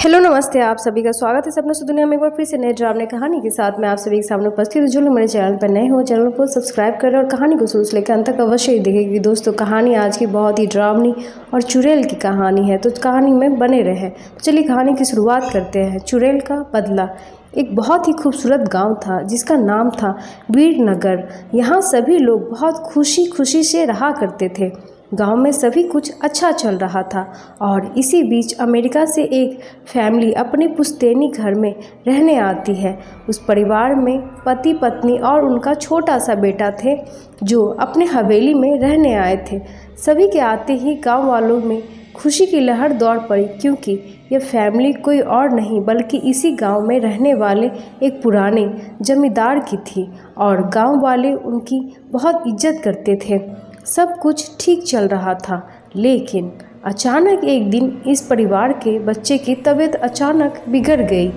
Hello नमस्ते, आप सभी का स्वागत है सपनों से दुनिया में एक बार फिर से नए ड्रामे कहानी के साथ मैं आप सभी के सामने उपस्थित हूँ। जो लोग मेरे चैनल पर नए हो चैनल को सब्सक्राइब करें और कहानी को शुरू से लेकर अंत तक अवश्य ही देखें क्योंकि दोस्तों कहानी आज की बहुत ही डरावनी और चुड़ैल की कहानी है, तो कहानी में बने रहें। तो चलिए कहानी की शुरुआत करते हैं। चुड़ैल का बदला। एक बहुत ही खूबसूरत गांव था जिसका नाम था वीरनगर। यहाँ सभी लोग बहुत खुशी खुशी से रहा करते थे। गांव में सभी कुछ अच्छा चल रहा था और इसी बीच अमेरिका से एक फैमिली अपने पुश्तैनी घर में रहने आती है। उस परिवार में पति पत्नी और उनका छोटा सा बेटा थे जो अपने हवेली में रहने आए थे। सभी के आते ही गांव वालों में खुशी की लहर दौड़ पड़ी क्योंकि यह फैमिली कोई और नहीं बल्कि इसी गांव में रहने वाले एक पुराने जमींदार की थी और गांव वाले उनकी बहुत इज्जत करते थे। सब कुछ ठीक चल रहा था, लेकिन अचानक एक दिन इस परिवार के बच्चे की तबीयत अचानक बिगड़ गई।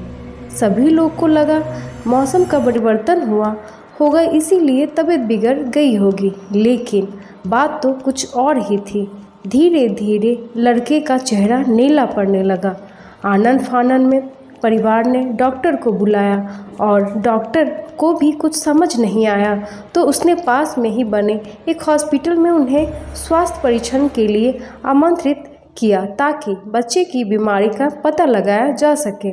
सभी लोग को लगा मौसम का परिवर्तन होगा इसीलिए तबीयत बिगड़ गई होगी, लेकिन बात तो कुछ और ही थी। धीरे धीरे लड़के का चेहरा नीला पड़ने लगा। आनन फानन में परिवार ने डॉक्टर को बुलाया और डॉक्टर को भी कुछ समझ नहीं आया तो उसने पास में ही बने एक हॉस्पिटल में उन्हें स्वास्थ्य परीक्षण के लिए आमंत्रित किया ताकि बच्चे की बीमारी का पता लगाया जा सके।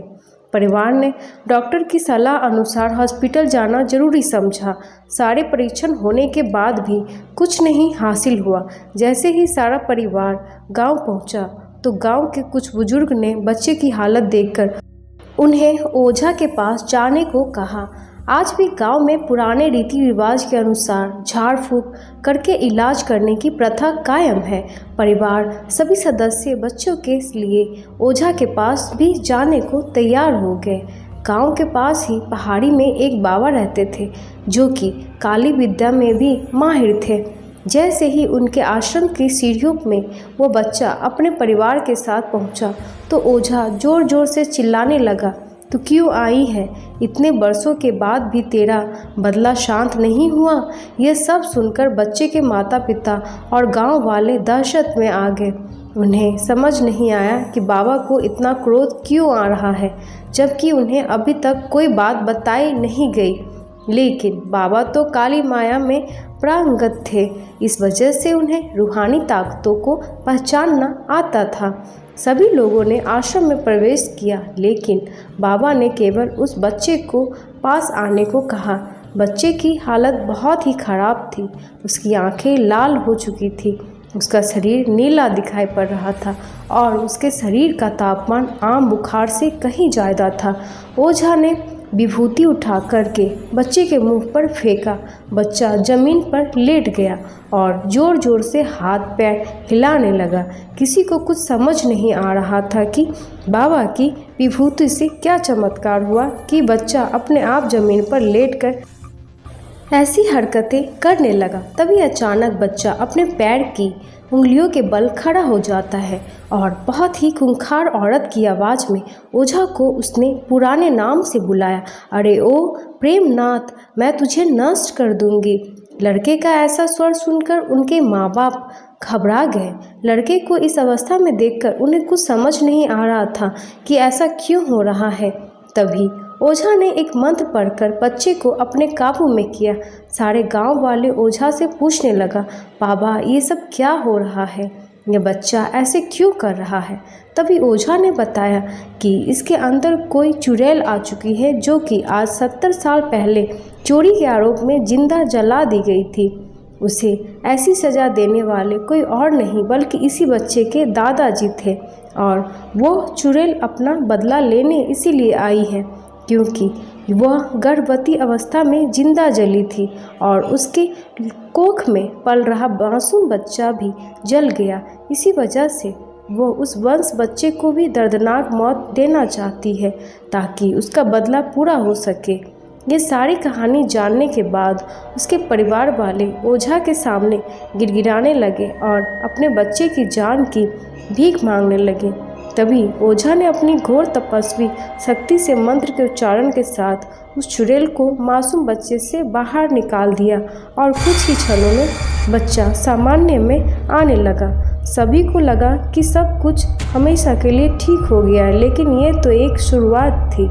परिवार ने डॉक्टर की सलाह अनुसार हॉस्पिटल जाना जरूरी समझा। सारे परीक्षण होने के बाद भी कुछ नहीं हासिल हुआ। जैसे ही सारा परिवार गांव पहुंचा तो गांव के कुछ बुजुर्ग ने बच्चे की हालत देखकर उन्हें ओझा के पास जाने को कहा। आज भी गांव में पुराने रीति रिवाज के अनुसार झाड़ फूंक करके इलाज करने की प्रथा कायम है। परिवार सभी सदस्य बच्चों के लिए ओझा के पास भी जाने को तैयार हो गए। गांव के पास ही पहाड़ी में एक बाबा रहते थे जो कि काली विद्या में भी माहिर थे। जैसे ही उनके आश्रम की सीढ़ियों में वो बच्चा अपने परिवार के साथ पहुंचा तो ओझा जोर जोर से चिल्लाने लगा, तू क्यों आई है? इतने बरसों के बाद भी तेरा बदला शांत नहीं हुआ। यह सब सुनकर बच्चे के माता पिता और गांव वाले दहशत में आ गए। उन्हें समझ नहीं आया कि बाबा को इतना क्रोध क्यों आ रहा है, जबकि उन्हें अभी तक कोई बात बताई नहीं गई। लेकिन बाबा तो काली माया में प्रांगत थे, इस वजह से उन्हें रूहानी ताकतों को पहचानना आता था। सभी लोगों ने आश्रम में प्रवेश किया, लेकिन बाबा ने केवल उस बच्चे को पास आने को कहा। बच्चे की हालत बहुत ही खराब थी। उसकी आंखें लाल हो चुकी थी, उसका शरीर नीला दिखाई पड़ रहा था और उसके शरीर का तापमान आम बुखार से कहीं ज़्यादा था। ओझा ने विभूति उठा करके बच्चे के मुंह पर फेंका। बच्चा जमीन पर लेट गया और जोर जोर से हाथ पैर हिलाने लगा। किसी को कुछ समझ नहीं आ रहा था कि बाबा की विभूति से क्या चमत्कार हुआ कि बच्चा अपने आप जमीन पर लेटकर ऐसी हरकतें करने लगा। तभी अचानक बच्चा अपने पैर की उंगलियों के बल खड़ा हो जाता है और बहुत ही खूंखार औरत की आवाज़ में ओझा को उसने पुराने नाम से बुलाया, अरे ओ प्रेमनाथ, मैं तुझे नष्ट कर दूंगी। लड़के का ऐसा स्वर सुनकर उनके माँ बाप घबरा गए। लड़के को इस अवस्था में देखकर उन्हें कुछ समझ नहीं आ रहा था कि ऐसा क्यों हो रहा है। तभी ओझा ने एक मंत्र पढ़कर बच्चे को अपने काबू में किया। सारे गांव वाले ओझा से पूछने लगा, बाबा ये सब क्या हो रहा है? ये बच्चा ऐसे क्यों कर रहा है? तभी ओझा ने बताया कि इसके अंदर कोई चुड़ैल आ चुकी है जो कि आज 70 साल पहले चोरी के आरोप में जिंदा जला दी गई थी। उसे ऐसी सज़ा देने वाले कोई और नहीं बल्कि इसी बच्चे के दादाजी थे और वो चुड़ैल अपना बदला लेने इसीलिए आई है क्योंकि वह गर्भवती अवस्था में जिंदा जली थी और उसके कोख में पल रहा मासूम बच्चा भी जल गया। इसी वजह से वो उस वंश बच्चे को भी दर्दनाक मौत देना चाहती है ताकि उसका बदला पूरा हो सके। ये सारी कहानी जानने के बाद उसके परिवार वाले ओझा के सामने गिड़गिड़ाने लगे और अपने बच्चे की जान की भीख मांगने लगे। तभी ओझा ने अपनी घोर तपस्वी शक्ति से मंत्र के उच्चारण के साथ उस चुड़ैल को मासूम बच्चे से बाहर निकाल दिया और कुछ ही क्षणों में बच्चा सामान्य में आने लगा। सभी को लगा कि सब कुछ हमेशा के लिए ठीक हो गया, लेकिन ये तो एक शुरुआत थी।